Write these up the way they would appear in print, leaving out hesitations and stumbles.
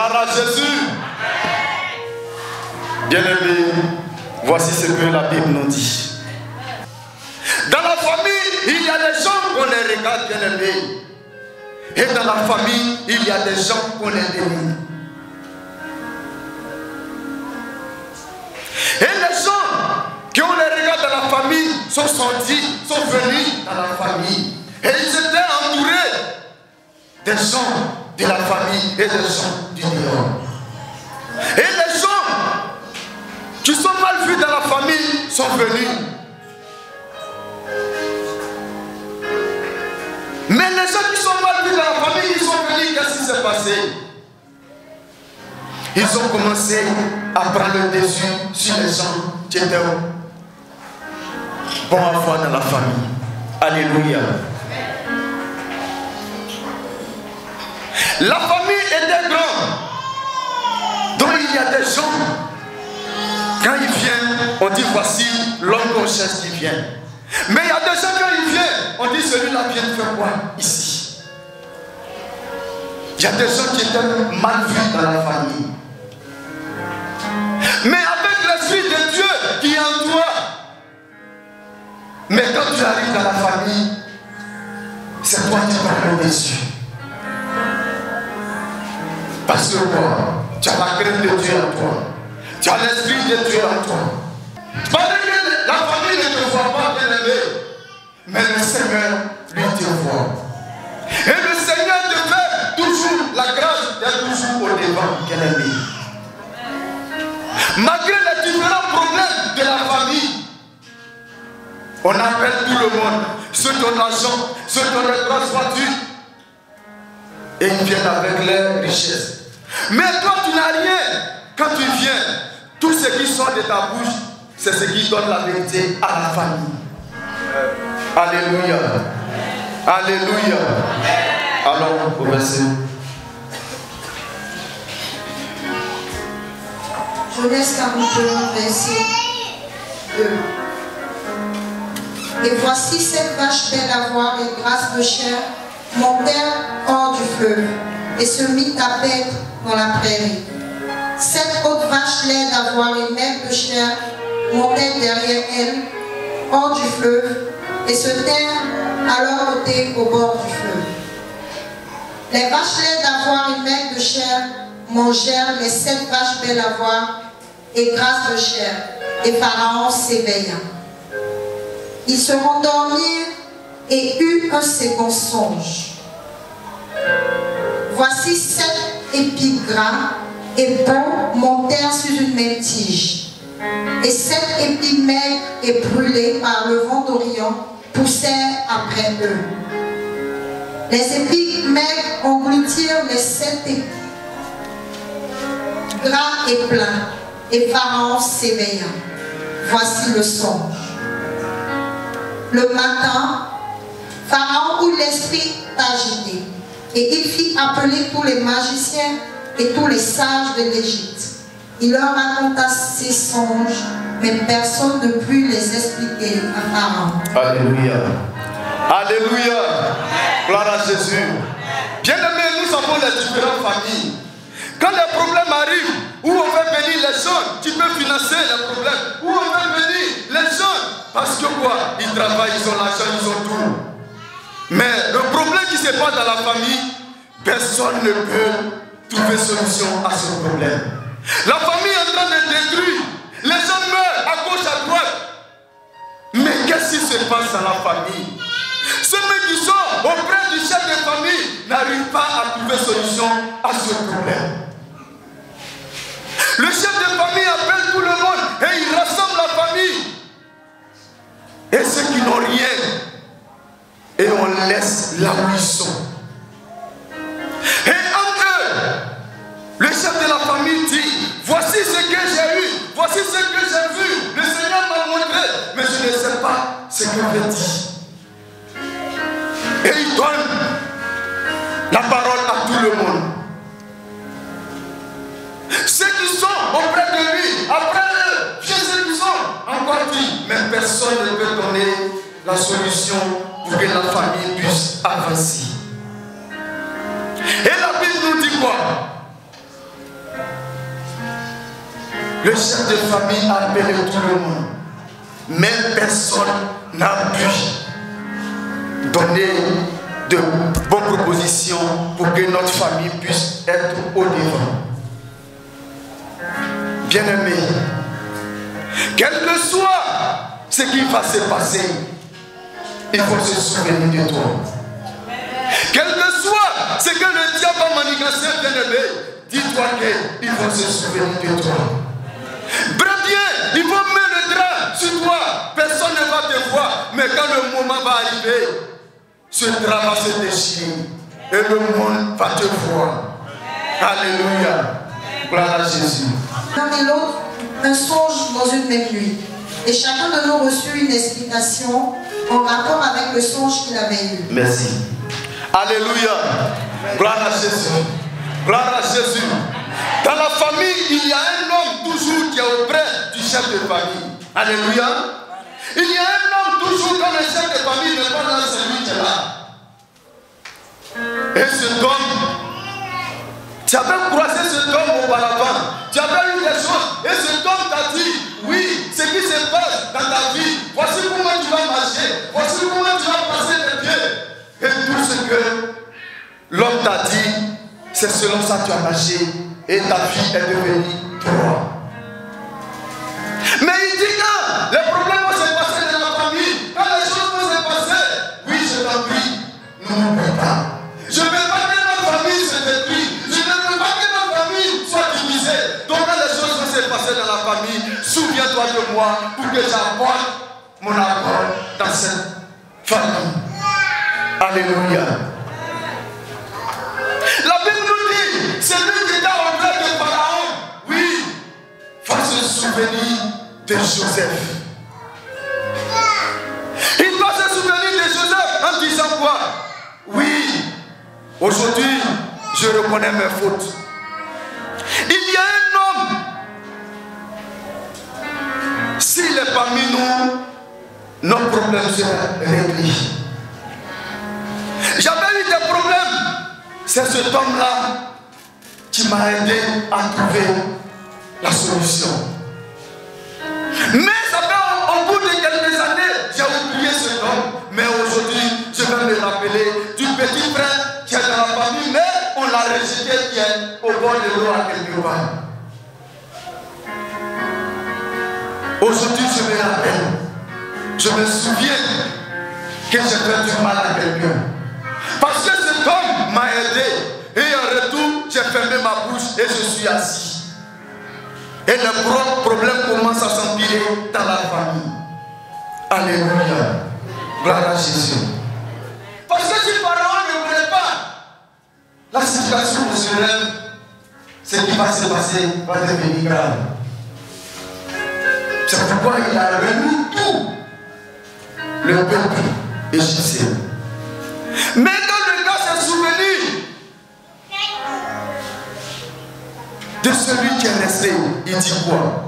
Gloire à Jésus. Bien-aimés, voici ce que la Bible nous dit. Dans la famille, il y a des gens qu'on les regarde, bien-aimés. Et dans la famille, il y a des gens qu'on les dénie. Et les gens qui ont les regards dans la famille sont sortis, sont venus dans la famille. Et ils étaient entourés des gens de la famille et des gens du dehors. Et les gens qui sont mal vus dans la famille sont venus. Mais les gens qui sont mal vus dans la famille, ils sont venus, qu'est-ce qui s'est passé? Ils ont commencé à prendre le dessus sur les gens qui étaient bons à voir dans la famille. Alléluia. La famille était grande. Donc il y a des gens, quand ils viennent, on dit voici l'homme qu'on cherche qui vient. Mais il y a des gens quand ils viennent, on dit celui-là vient faire quoi ici? Il y a des gens qui étaient mal vus dans la famille. Mais avec l'Esprit de Dieu qui est en toi, mais quand tu arrives dans la famille, c'est toi qui parles au-dessus. Parce que quoi? Tu as la crainte de Dieu en toi. Tu as l'Esprit de Dieu en toi. Pendant que la famille ne te voit pas, bien aimé, mais le Seigneur, lui, te voit. Et le Seigneur te fait toujours la grâce d'être toujours au devant, bien aimé. Malgré les différents problèmes de la famille, on appelle tout le monde, ceux qui ont l'argent, ceux qui ont les grosses voitures, et ils viennent avec leurs richesses. Mais toi, tu n'as rien. Quand tu viens, tout ce qui sort de ta bouche, c'est ce qui donne la vérité à la famille. Alléluia. Alléluia. Alors, au verset. Genèse 41, verset 2. Et voici cette vache belle à voir et grasse de chair montèrent hors du fleuve et se mit à paître dans la prairie. Cette autre vache laide à voir et maigre de chair montait derrière elle hors du fleuve et se tinrent à leur côté au bord du fleuve. Les vaches laides à voir et maigres de chair mangèrent les 7 vaches belles à voir et grasses de chair, et Pharaon s'éveilla. Ils se rendormirent et eut un second songe. Voici 7 épis gras et bons montèrent sur une même tige, et 7 épis maigres et brûlés par le vent d'Orient poussèrent après eux. Les épis maigres engloutirent les 7 épis gras et pleins, et Pharaon s'éveilla. Voici le songe. Le matin, Pharaon eut l'esprit agité, et il fit appeler tous les magiciens et tous les sages de l'Égypte. Il leur raconta ses songes, mais personne ne put les expliquer à Pharaon. Alléluia. Alléluia. Gloire à Jésus. Bien-aimés, nous avons les différentes familles. Quand les problèmes arrivent, où on fait venir les jeunes, tu peux financer les problèmes. Où on fait venir les jeunes, parce que quoi? Ils travaillent, ils ont l'argent, ils ont tout. Mais le problème qui se passe dans la famille, personne ne peut trouver solution à ce problème. La famille est en train de détruire. Les gens meurent à gauche, à droite. Mais qu'est-ce qui se passe dans la famille? Ceux qui sont auprès du chef de famille n'arrivent pas à trouver solution à ce problème. Le chef de famille appelle tout le monde et il rassemble la famille. Et ceux qui n'ont rien, et on laisse là où ils sont. Et entre eux, le chef de la famille dit, voici ce que j'ai eu, voici ce que j'ai vu, le Seigneur m'a montré, mais je ne sais pas ce que je dis. Et il donne la parole à tout le monde. Ceux qui sont auprès de lui, après eux, chez ceux qui sont encore dit, mais personne ne peut donner la solution pour que la famille puisse avancer. Et la Bible nous dit quoi? Le chef de famille a appelé tout le monde. Mais personne n'a pu donner de bonnes propositions pour que notre famille puisse être au devant. Bien-aimé, quel que soit ce qui va se passer, il faut se souvenir de toi. Quel que soit ce que le diable va manigancer, bien-aimé, dis-toi qu'il faut se souvenir de toi. Bien, il faut mettre le drap sur toi. Personne ne va te voir. Mais quand le moment va arriver, ce drap va se déchirer. Et le monde va te voir. Alléluia. Gloire à Jésus. L'un et l'autre, un songe dans une même nuit. Et chacun de nous reçut une explication en rapport avec le songe qu'il avait eu. Merci. Alléluia. Gloire à Jésus. Gloire à Jésus. Dans la famille, il y a un homme toujours qui est auprès du chef de famille. Alléluia. Il y a un homme toujours quand le chef de famille n'est pas là, c'est lui qui est là. Et cet homme, tu avais croisé cet homme auparavant. Tu avais eu des choses. Et cet homme t'a dit, oui, ce qui se passe dans ta vie, voici comment tu vas marcher. Voici comment tu vas passer les pieds. Et tout ce que l'homme t'a dit, c'est selon ça que tu as marché. Et ta vie est devenue droite. Mais il dit quand les problèmes vont se passer dans la famille, quand les choses vont se passer, oui, je t'en prie, n'oublie pas. Je ne veux pas que notre famille se détruise. Je ne veux pas que notre famille soit divisée. Donc quand les choses vont se passer dans la famille, souviens-toi de moi pour que j'apporte mon accord dans cette famille. Alléluia. La Bible nous dit, c'est lui qui était auprès de Pharaon. Oui, il faut se souvenir de Joseph. Il doit se souvenir de Joseph en disant quoi? Oui, aujourd'hui, je reconnais mes fautes. Il y a un homme, s'il est parmi nous, nos problèmes seront réglés. J'avais eu des problèmes. C'est cet homme-là qui m'a aidé à trouver la solution. Mais ça fait au bout de quelques années, j'ai oublié cet homme. Mais aujourd'hui, je vais me rappeler du petit frère qui est dans la famille, mais on l'a rejeté, qui est au bord de l'eau à quelque part. Aujourd'hui, je me rappelle, je me souviens que j'ai fait du mal à quelqu'un. Parce que cet homme m'a aidé. Et en retour, j'ai fermé ma bouche et je suis assis. Et le problème commence à s'empirer dans la famille. Alléluia. Gloire à Jésus. Parce que si Pharaon ne voulait pas, la situation de ce rêve, ce qui va se passer va devenir grave. C'est pourquoi il a remis tout le peuple égyptien. Mais quand le gars s'est souvenu de celui qui est resté, il dit quoi?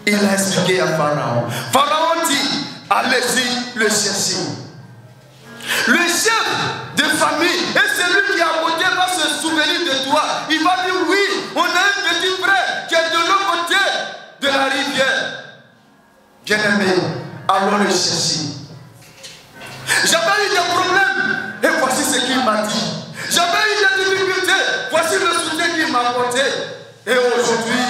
Il a expliqué à Pharaon. Pharaon dit, allez-y le chercher. Le chef de famille et celui qui est à côté va se souvenir de toi. Il va dire, oui, on a un petit frère qui est de l'autre côté de la rivière. Bien-aimé, allons le chercher. J'avais eu des problèmes. Et voici ce qu'il m'a dit. J'avais eu des difficultés. Voici le soutien qu'il m'a apporté. Et aujourd'hui,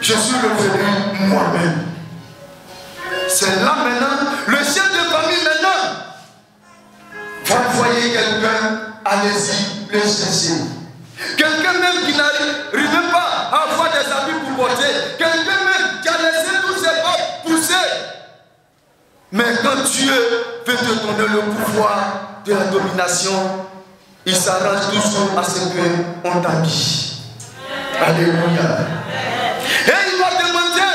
je suis revenu moi-même. C'est là maintenant, le chef de famille maintenant va envoyer quelqu'un, allez-y, le chercher. Quelqu'un même qui n'arrive même pas à avoir des habits pour porter. Quelqu'un même qui a laissé tous ses pas pousser. Mais quand Dieu veut te donner le pouvoir de la domination, il s'arrange toujours à ce qu'on t'habille. Alléluia. Et il va demander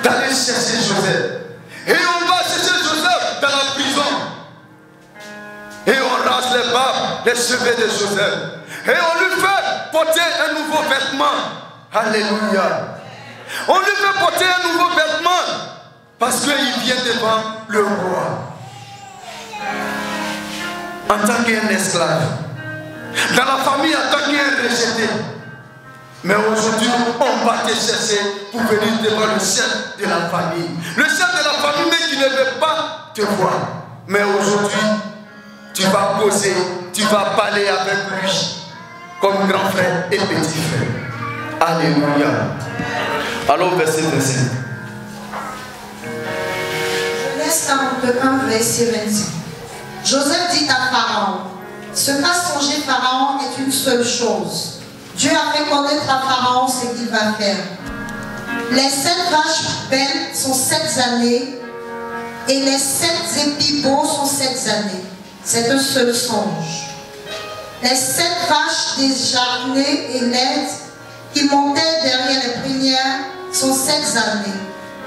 d'aller chercher Joseph. Et on va chercher Joseph dans la prison. Et on range les barbes, les cheveux de Joseph. Et on lui fait porter un nouveau vêtement. Alléluia. On lui fait porter un nouveau vêtement. Parce qu'il vient devant le roi. En tant qu'un esclave. Dans la famille, en tant qu'un rejeté. Mais aujourd'hui, on va te chercher pour venir devant le chef de la famille. Le chef de la famille, mais qui ne veut pas te voir. Mais aujourd'hui, tu vas poser, tu vas parler avec lui comme grand frère et petit frère. Alléluia. Alors, verset 25. Genèse 41, verset 25. Joseph dit à Pharaon, ce qu'a songé Pharaon est une seule chose. Dieu a fait connaître à Pharaon ce qu'il va faire. Les 7 vaches belles sont 7 années et les 7 épis beaux sont 7 années. C'est un seul songe. Les 7 vaches décharnées et laides qui montaient derrière les premières sont 7 années.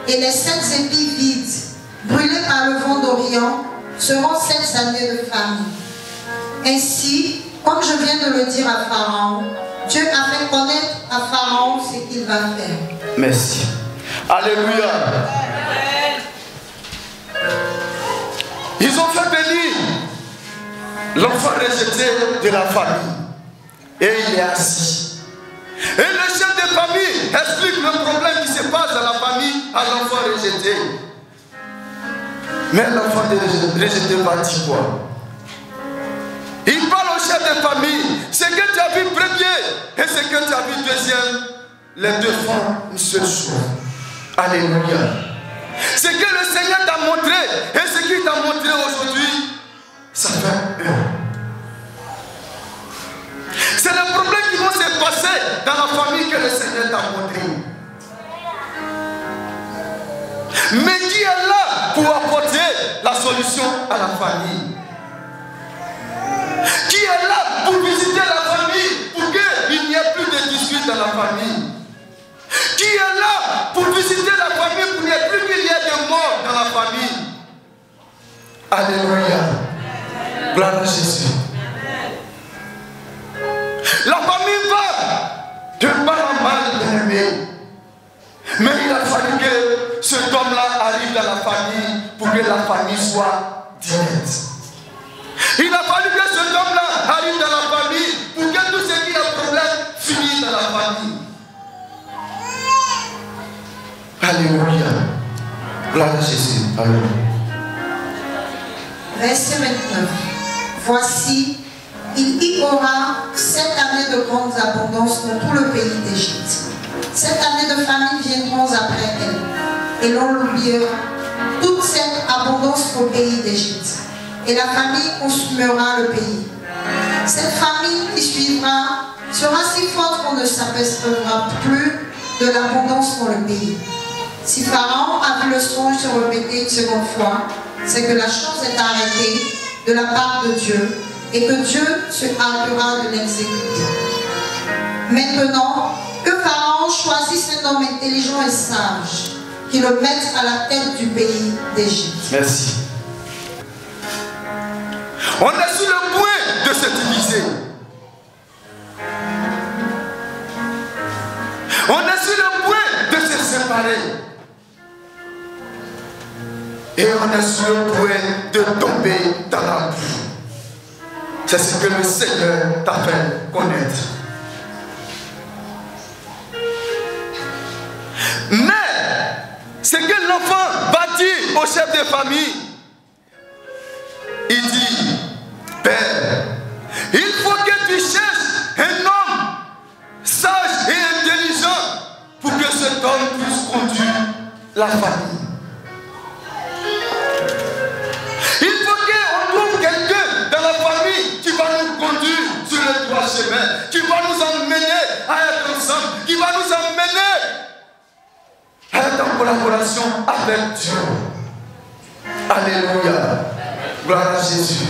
Et les 7 épis vides, brûlés par le vent d'Orient, seront 7 années de famine. Ainsi, comme je viens de le dire à Pharaon, Dieu a fait connaître à Pharaon ce qu'il va faire. Merci. Alléluia. Ils ont fait venir l'enfant rejeté de la famille. Et il est assis. Et le chef de famille explique le problème qui se passe dans la famille à l'enfant rejeté. Mais l'enfant rejeté va dire quoi? Il parle au chef de famille. Ce que tu as vu premier et ce que tu as vu deuxième, les deux font une seule chose. Alléluia. Ce que le Seigneur t'a montré et ce qu'il t'a montré aujourd'hui, ça fait un. C'est le problème qui vont se passer dans la famille que le Seigneur t'a montré. Mais qui est là pour apporter la solution à la famille? Qui est là pour visiter la famille, pour qu'il n'y ait plus de disputes dans la famille? Qui est là pour visiter la famille, pour qu'il n'y ait plus qu'il y ait de morts dans la famille? Alléluia. Gloire à Jésus. La famille va de mal en mal, bien-aimé. Mais il a fallu que cet homme-là arrive dans la famille pour que la famille soit directe. Il a fallu que cet homme-là arrive dans la famille pour que tout ce qui est problème finisse dans la famille. Alléluia. Gloire à Jésus. Alléluia. Verset 29. Voici, il y aura 7 années de grandes abondances dans tout le pays d'Égypte. 7 années de famine viendront après elles, et l'on l'oubliera toute cette abondance au pays d'Égypte. Et la famine consumera le pays. Cette famine qui suivra sera si forte qu'on ne s'apercevra plus de l'abondance dans le pays. Si Pharaon a vu le songe se répéter une seconde fois, c'est que la chose est arrêtée de la part de Dieu et que Dieu se hâtera de l'exécuter. Maintenant, que Pharaon choisisse un homme intelligent et sage qui le mette à la tête du pays d'Égypte. Merci. On est sur le point de se diviser. On est sur le point de se séparer. Et on est sur le point de tomber dans la boue. C'est ce que le Seigneur t'a fait connaître. Mais ce que l'enfant va dire au chef de famille, il dit: Père, il faut que tu cherches un homme sage et intelligent pour que cet homme puisse conduire la famille. Il faut qu'on trouve quelqu'un dans la famille qui va nous conduire sur le droit chemin, qui va nous emmener à être ensemble, qui va nous emmener à être en collaboration avec Dieu. Alléluia. Gloire à Jésus.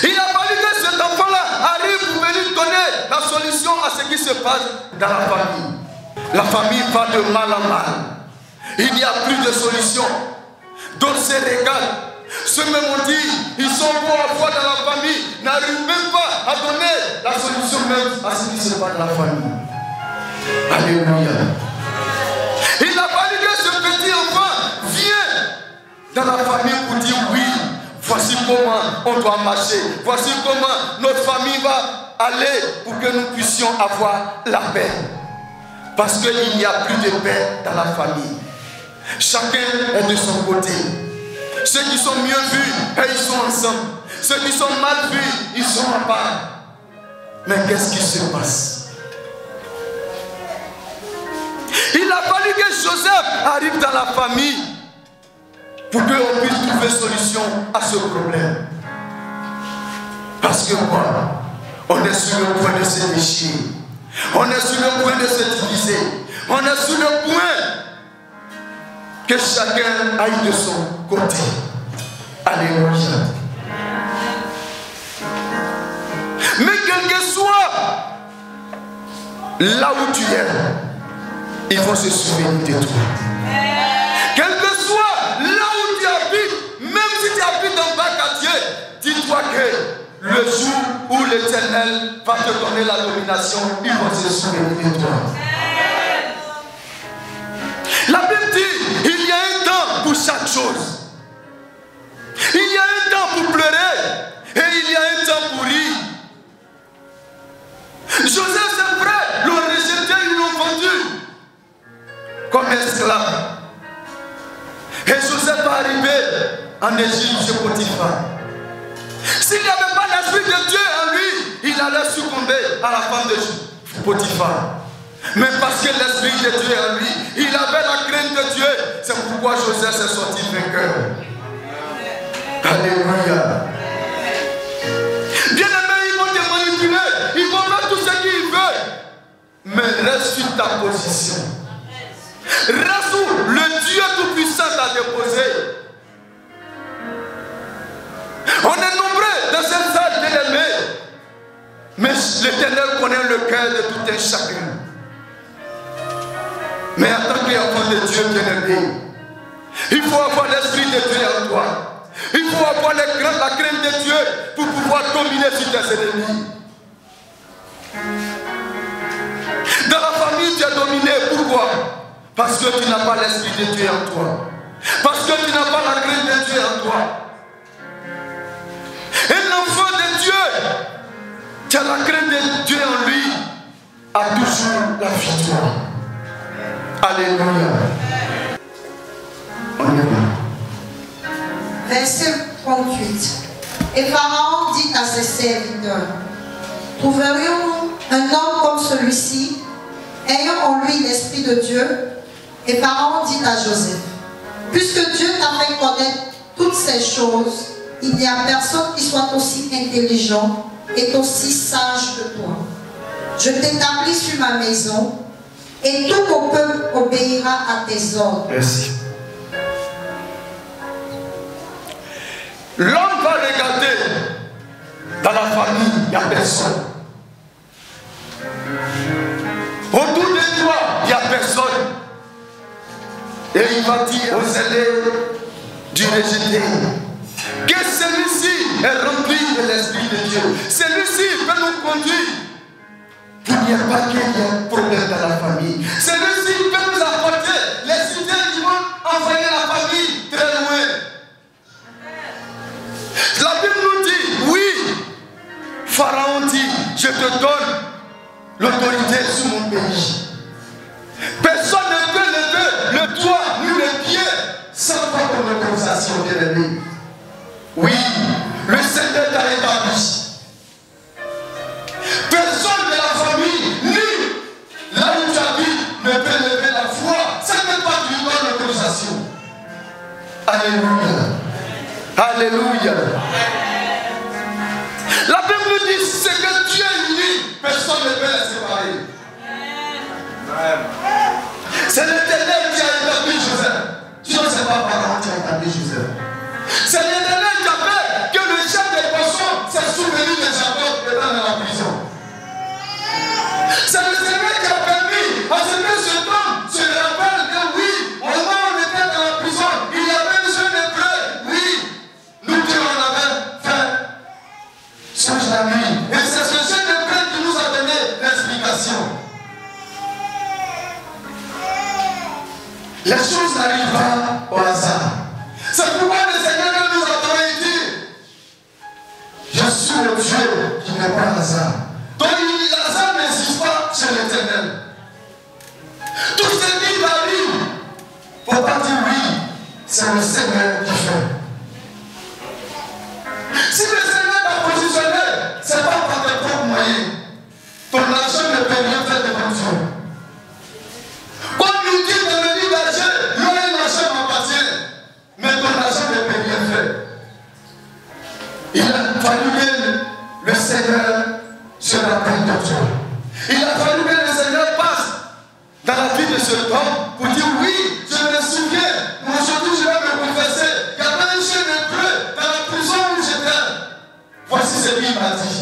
Il a fallu que cet enfant-là arrive pour venir donner la solution à ce qui se passe dans la famille. La famille va de mal en mal. Il n'y a plus de solution. D'autres se régalent. Ceux-mêmes ont dit, ils sont beaux à voir dans la famille, n'arrivent même pas à donner la solution même à ce qui se passe dans la famille. Alléluia. Il a fallu que ce petit enfant vienne dans la famille pour dire oui, voici comment on doit marcher, voici comment notre famille va aller pour que nous puissions avoir la paix. Parce qu'il n'y a plus de paix dans la famille. Chacun est de son côté. Ceux qui sont mieux vus, ils sont ensemble. Ceux qui sont mal vus, ils sont à part. Mais qu'est-ce qui se passe? Il a fallu que Joseph arrive dans la famille pour qu'on puisse trouver solution à ce problème. Parce que quoi? On est sur le point de se déchirer. On est sur le point de se diviser. On est sur le point que chacun aille de son côté. Alléluia. Mais quel que soit là où tu es, ils vont se souvenir de toi. Quel que soit là où tu habites, même si tu habites en bas quartier, dis-toi que le jour où l'Éternel va te donner la domination, ils vont se souvenir de toi. La Bible dit, il y a un temps pour chaque chose. Il y a un temps pour pleurer et il y a un temps pour rire. Joseph, ses frères l'ont rejeté, ils l'ont vendu comme esclave. Et Joseph va arriver en Égypte chez Potiphar. S'il n'y avait pas l'esprit de Dieu en lui, il allait succomber à la femme de Potiphar. Mais parce que l'esprit de Dieu en lui, il avait la crainte de Dieu. C'est pourquoi Joseph s'est sorti vainqueur. Alléluia. Bien-aimés, ils vont te manipuler, ils vont faire tout ce qu'ils veulent. Mais reste sur ta position. Reste où le Dieu Tout-Puissant t'a déposé. On est nombreux dans cette salle, bien-aimés. Mais l'Éternel connaît le cœur de tout un chacun. Mais en tant qu'enfant de Dieu, bien-aimé, il faut avoir l'esprit de Dieu en toi. Il faut avoir la crainte de Dieu pour pouvoir dominer sur tes ennemis. Dans la famille, tu es dominé. Pourquoi? Parce que tu n'as pas l'esprit de Dieu en toi. Parce que tu n'as pas la crainte de Dieu en toi. Un enfant de Dieu qui a la crainte de Dieu en lui a toujours la victoire. Alléluia. On y va. Verset 38. Et Pharaon dit à ses serviteurs, trouverions-nous un homme comme celui-ci, ayant en lui l'esprit de Dieu? Et Pharaon dit à Joseph, puisque Dieu t'a fait connaître toutes ces choses, il n'y a personne qui soit aussi intelligent et aussi sage que toi. Je t'établis sur ma maison et tout mon peuple obéira à tes ordres. Merci. L'homme va regarder dans la famille, il n'y a personne. Autour de toi, il n'y a personne. Et il va dire aux élèves du rejeté que celui-ci est rempli de l'Esprit de Dieu. Celui-ci peut nous conduire. Il n'y a pas qu'il y ait un problème dans la famille. Celui-ci peut nous apporter les idées qui vont envoyer la famille très loin. La Bible nous dit, oui, Pharaon dit, je te donne l'autorité sur mon pays. Personne ne peut lever le doigt ni le pied sans pas ton autorisation, bien-aimé. Oui, le Seigneur t'a établi. Personne de la famille, ni là où tu habites, ne peut lever la foi sans que pas tu lui donnes l'autorisation. Alléluia. Alléluia. La Bible nous dit, c'est que Dieu est uni, personne ne peut les séparer. C'est l'Éternel qui a établi Joseph. Tu ne sais pas par qui a établi Joseph. C'est l'Éternel qui a fait que le chef des poissons s'est souvenu de Jacob étant dans la prison. C'est le Seigneur qui a permis à ce que cet homme se rappelle que oui, au moment où on était dans la prison, il y avait un jeune hébreu. Oui, nous deux on avait fait songe la nuit. Et c'est ce jeune hébreu qui nous a donné l'explication. Les choses n'arrivent pas au hasard. C'est pourquoi le Seigneur nous a donné dit, je suis le Dieu qui n'est pas hasard. c'est l'Éternel. Tout ce qui arrive, il ne faut pas dire oui, c'est le Seigneur qui fait. Si le Seigneur t'a positionné, ce n'est pas par tes propres moyens. Ton argent ne peut rien faire devant Dieu. Comme nous dit dans le livre d'Agé, l'argent m'appartient, mais ton argent ne peut rien faire. Il a fallu que le Seigneur se rappelle de toi. Il a fallu que le Seigneur passe dans la vie de cet homme pour dire oui, je me souviens, mais aujourd'hui je vais me confesser. Il y avait un jeune hébreu dans la prison où j'étais. Voici ce qu'il m'a dit.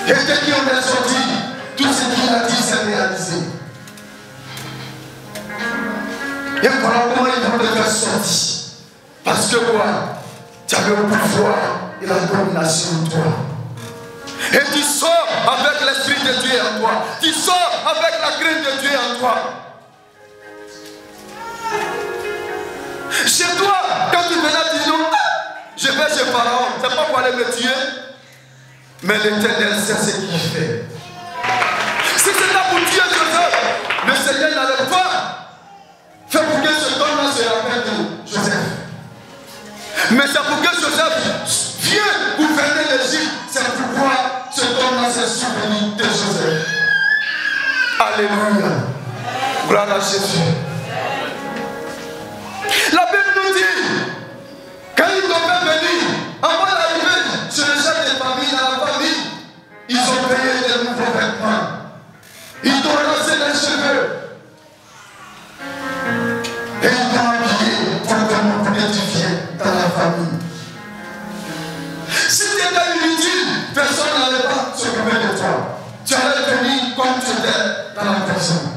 Et dès qu'on est sorti, tout ce qu'il a dit s'est réalisé. Et voilà comment il va te faire sortir. Parce que quoi? Tu avais le pouvoir et la domination en toi. Et tu sors avec l'Esprit de Dieu en toi. Tu sors avec la crainte de Dieu en toi. Chez toi, quand tu venais, tu dis non, je vais chez Pharaon. Ce n'est pas pour aller me tuer. Mais l'Éternel sait ce qu'il fait. Si c'est là pour tuer Joseph, le Seigneur n'allait pas faire pour que ce homme-là se rappelle de Joseph. Mais c'est pour que Joseph vienne gouverner l'Égypte. C'est pourquoi ce homme-là s'est souvenu de Joseph. Alléluia. Gloire à Jésus. La Bible nous dit, quand ils devaient venir, avant d'arriver sur le chef des familles, dans la famille, ils ont payé des nouveaux vêtements. Ils ont rasé les cheveux. Et ils t'ont habillé pour que tu viennes dans la famille. Si tu étais inutile, personne n'allait pas s'occuper de toi. Tu allais venir comme tu étais dans la personne.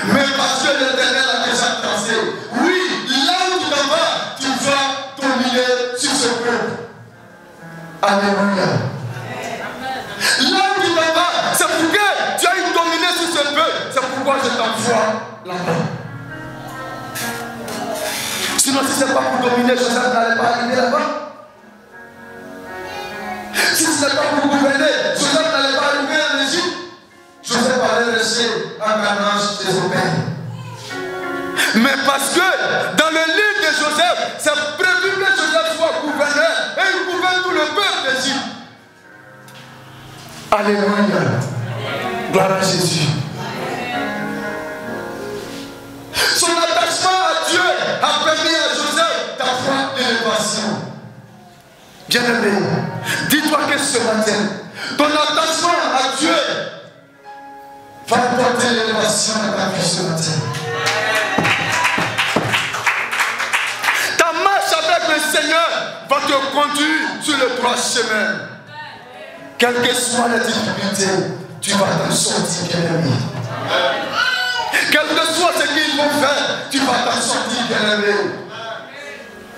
Mais parce que l'Éternel a déjà tracé, oui, là où tu t'en vas, tu vas dominer sur ce peuple. Alléluia. Là où tu t'en vas, c'est pour que tu ailles dominer sur ce peuple. C'est pourquoi je t'envoie là-bas. Sinon, si ce n'est pas pour dominer, Joseph n'allait pas arriver là-bas. Si ce n'est pas pour gouverner, Joseph n'allait pas arriver en Égypte. Joseph allait rester en Canaan des Opères. Mais parce que dans le livre de Joseph, c'est prévu que Joseph soit gouverneur et il gouverne tout le peuple d'Égypte. Alléluia. Gloire à Jésus. Son attachement à Dieu a permis à Joseph d'avoir l'élévation. Bien-aimé, dis-toi que ce matin, ton attachement à Dieu va porter l'élévation à ta vie ce matin. Ta marche avec le Seigneur va te conduire sur le droit chemin. Quelles que soient les difficultés, tu vas t'en sortir, bien-aimé. Quel que soit ce qu'ils vont faire, tu vas t'en sortir, bien-aimé.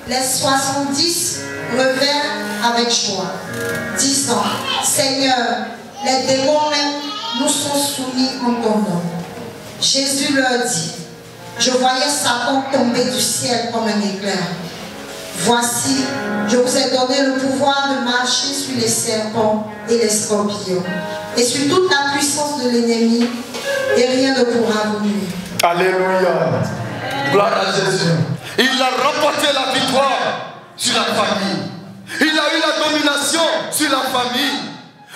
Les 70 revinrent avec joie, disant, Seigneur, les démons même nous sont soumis en ton nom. Jésus leur dit, je voyais Satan tomber du ciel comme un éclair. Voici, je vous ai donné le pouvoir de marcher sur les serpents et les scorpions, et sur toute la puissance de l'ennemi, et rien ne pourra vous nuire. Alléluia. Gloire à Jésus. Il a remporté la victoire sur la famille. Il a eu la domination sur la famille.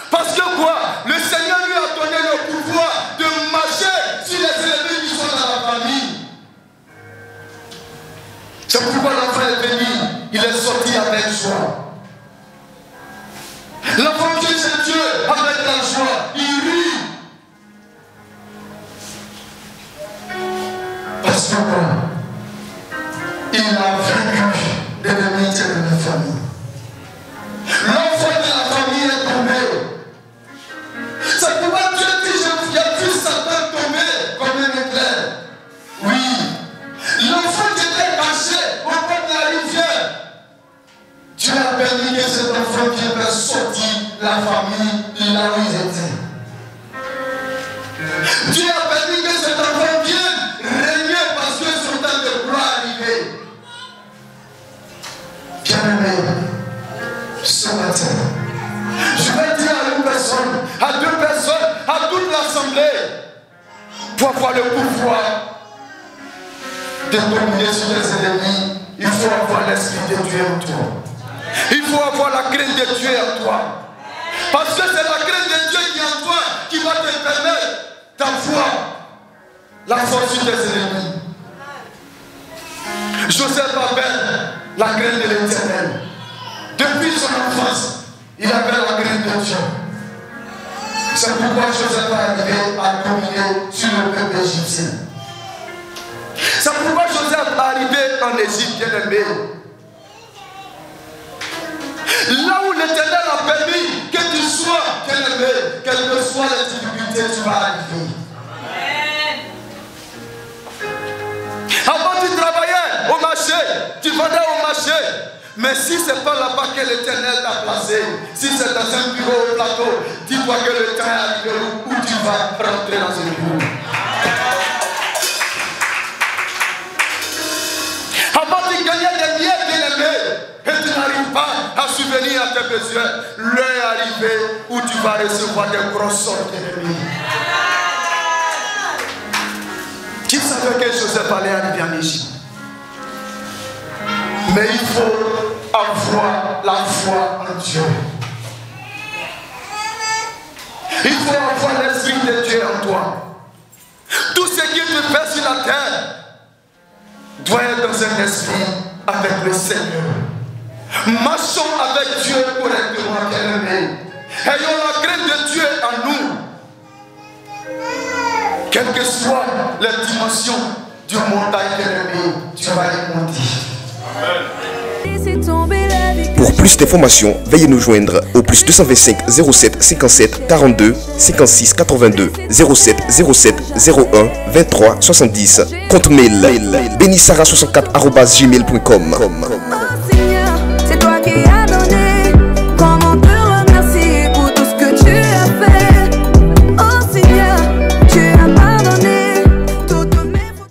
Parce que quoi? Le Seigneur lui a donné le pouvoir de marcher sur les ennemis qui sont dans la famille. C'est pourquoi l'enfant est venu. Il est sorti avec joie. L'enfant vient chez Dieu avec la joie. Il rit. Parce que quoi? Il a vaincu l'ennemi de la famille. L'enfant de la famille est tombé. C'est pourquoi Dieu dit, j'ai vu Satan tomber comme un éclair. Oui. L'enfant qui était caché au bord de la rivière. Dieu a permis que cet enfant vienne sortir la famille là où ils étaient. Dieu a permis que cet enfant vienne régner parce que son temps de gloire arrivé. Bien-aimé, ce matin, je vais dire à une personne, à pouvoir de dominer sur les ennemis, il faut avoir l'esprit de Dieu en toi. Il faut avoir la crainte de Dieu en toi. Parce que c'est la crainte de Dieu qui est en toi qui va te permettre d'avoir la force sur tes ennemis. Joseph avait la crainte de l'Éternel. Depuis son enfance, il avait la crainte de Dieu. C'est pourquoi Joseph est arrivé à dominer sur le peuple égyptien. C'est pourquoi Joseph est arrivé en Égypte, bien aimé. Là où l'Éternel a permis que tu sois, bien aimé, quelles que soient les difficultés, tu vas arriver. Avant tu travaillais au marché, tu vendais au marché. Mais si ce n'est pas là-bas que l'Éternel t'a placé, si c'est dans un bureau au plateau, dis-toi que le temps est arrivé où tu vas rentrer dans ce bureau. Avant tu gagnais des billets bien-aimés et tu n'arrives pas à subvenir à tes besoins. L'heure est arrivée où tu vas recevoir des grosses sortes d'ennemis. Qui savait que Joseph allait arriver en Égypte? Mais il faut avoir la foi en Dieu. Il faut avoir l'esprit de Dieu en toi. Tout ce qui te fait sur la terre doit être dans un esprit avec le Seigneur. Marchons avec Dieu correctement, bien-aimés. Ayons la crainte de Dieu en nous. Quelles que soient les dimensions du montagne, bien-aimé, tu vas y monter. Pour plus d'informations, veuillez nous joindre au plus 225 07 57 42 56 82 07 07 01 23 70. Compte mail benissara64@gmail.com.